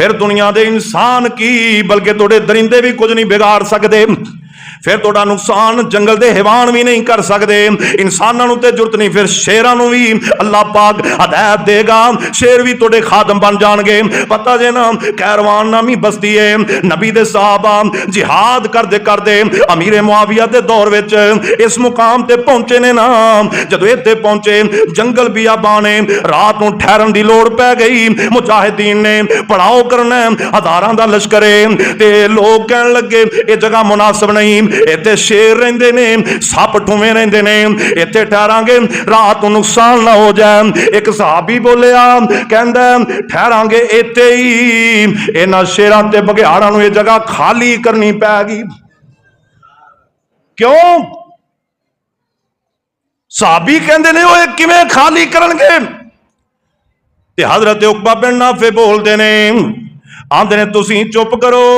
फिर दुनिया दे इंसान की बल्कि तुहाडे दरिंदे भी कुछ नहीं बिगाड़ सकते। फिर तुहाडा नुकसान जंगल दे हैवान भी नहीं कर सकते। इंसानां नूं ते जुरत नहीं, फिर शेरां नूं भी अल्लाह पाक हदायत देगा, शेर भी तुहाडे खादम बन जाणगे। पता जे ना कैरवान नामी बस्ती है, नबी दे सहाबा जिहाद करदे करदे अमीर मुआविया दे दौर विच इस मुकाम ते पहुंचे ने ना। जदों इत्थे पहुंचे जंगल बियाबान है, रात नूं ठहरन दी लोड़ पै गई। मुजाहिदीन ने पड़ाव करना, हज़ारां दा लश्कर है ते लोग कहण लगे ये जगह मुनासिब नहीं, इत्थे शेर रहिंदे ने, सप ठुमे रहिंदे ने, इत्थे ठहरांगे रात नूं नुकसान ना हो जाए। एक सहाबी बोलिया, कहंदा ठहरांगे इत्थे ही, इन्हां शेरां ते बघियाड़ां नूं ये जगह खाली करनी पैगी। क्यों? सहाबी कहंदे ने ओए किवें खाली करनगे? ते हजरत उकबा बिन नाफे बोलदे ने, आंदे ने तुसीं चुप करो।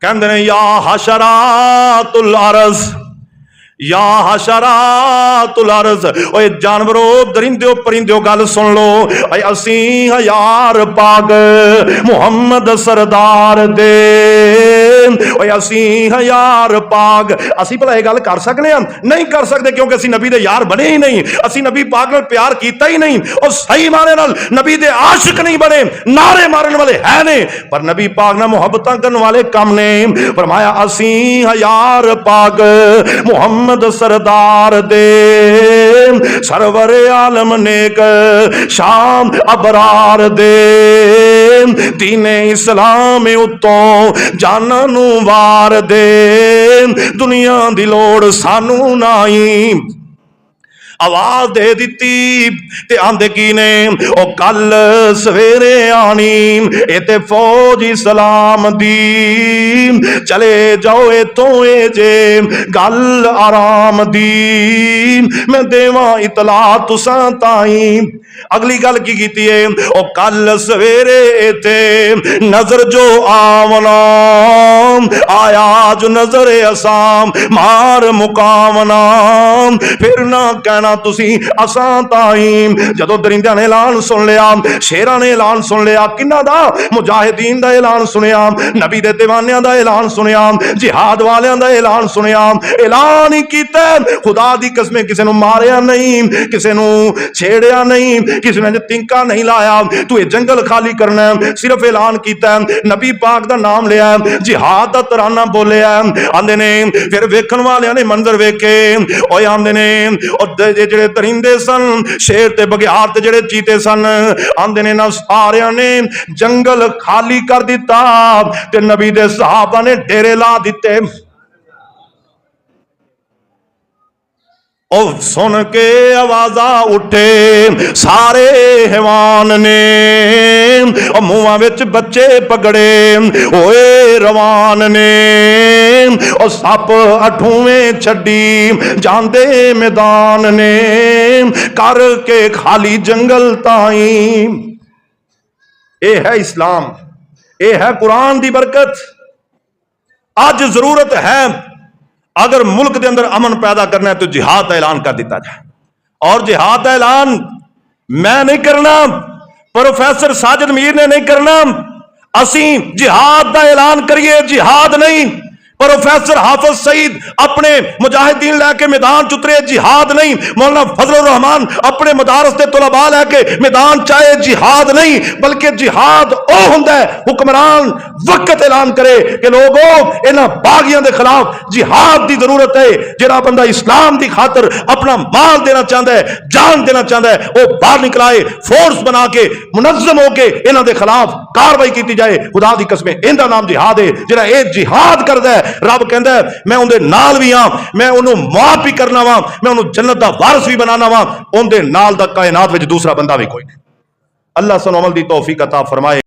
कहंदे ने या हशरातुल अर्ज़, या हशरातुल अर्ज़, ओए जानवरों दरिंदो परिंदो गल सुन लो। असी हज़ार पाक मुहम्मद सरदार दे, ओए असी हज़ार पाक, असी भला यह गल कर सकते हैं? नहीं कर सकते, क्योंकि असी नबी दे यार बने ही नहीं, असी नबी पाक नाल प्यार कीता ही नहीं, और सही माने नाल नबी दे आशिक नहीं बने। नारे मारन वाले है ने, पर नबी पाक नाल मुहब्बतां करन वाले कम ने। फरमाया असी हज़ार पाक मुहम्मद सरदार दे, सरवर आलम नेक शाम अबरार दे, दीने इस्लाम उत्तों जाना नू वार दे, दुनिया दी लोड़ सानू नाई। आवाज दे दी ते आंदे की ने, ओ कल सवेरे आनी ए ते फौजी सलाम दी, चले जाओ इतों ए जे गल आराम दी, मैं देवा इतला तुसां ताई। अगली गल की कीती है, ओ कल सवेरे इते नजर जो आवना, आया जो नजर असाम मार मुकावना, फिर ना कहना तुसी असां ताई। जदों दरिंदियां ने ऐलान सुन लिया, शेरां ने ऐलान सुन लिया, किन्ना दा? मुजाहिदीन दा ऐलान सुनिया, नबी दे दीवानियां दा ऐलान सुनिया, जिहाद वालियां दा ऐलान सुनिया। ऐलान ही कीता, खुदा दी कसमें किसी नूं मारिया नहीं, किसी नूं छेड़िया नहीं, किसी ने तिंका नहीं लाया, तू ये जंगल खाली करना है, सिर्फ ऐलान किया, नबी पाक दा नाम लिया, जिहाद दा तराना बोलिया। आंदे ने फिर वेखण वालियां ने मंजर वेखे, ओए आंदे ने और जेड़े दरिंदे सन, शेर ते बघियाड़ ते जेड़े चीते सन, आंदे ने ना सारियां ने जंगल खाली कर दिता ते नबी दे सहाबा ने डेरे ला दिते। और सुन के आवाजा उठे सारे हैवान ने, और मुंहां विच बच्चे पकड़े होए रवान ने, और सप अठूवें छड्डी जांदे मैदान ने, करके खाली जंगल ताई। ये है इस्लाम, ये है कुरान दी बरकत। आज जरूरत है, अगर मुल्क के अंदर अमन पैदा करना है तो जिहाद का ऐलान कर दिया जाए। और जिहाद का ऐलान मैं नहीं करना, प्रोफेसर साजिद मीर ने नहीं करना, असी जिहाद का ऐलान करिए, जिहाद नहीं। प्रोफेसर हाफिज सईद अपने मुजाहिदीन लैके मैदान चुतरे, जिहाद नहीं। मौलाना फजलुर रहमान अपने मदारस के तुलबा लैके मैदान चाहे, जिहाद नहीं, बल्कि जिहाद ओ हुंदा है हुक्मरान वक्त ऐलान करे कि लोगों इन्हां बागियां दे खिलाफ जिहाद की जरूरत है। जिहड़ा बंदा इस्लाम की खातर अपना माल देना चाहता है, जान देना चाहता है, वह बाहर निकल आए, फोर्स बना के मुनज़्ज़म होके इन्हां दे खिलाफ कार्रवाई की जाए। खुदा दी कसमें इहदा नाम जिहाद है। जिहड़ा ये जिहाद करदा है, रब कहंदा है मैं उहदे नाल भी हां, मैं उहनूं माफ भी करना वा, मैं उहनूं जन्नत दा वारिस भी बनाना वा। उहदे नाल दा कायनात विच दूसरा बंदा भी कोई नहीं। अल्लाह सानूं अमल दी तौफीक अता फरमाए।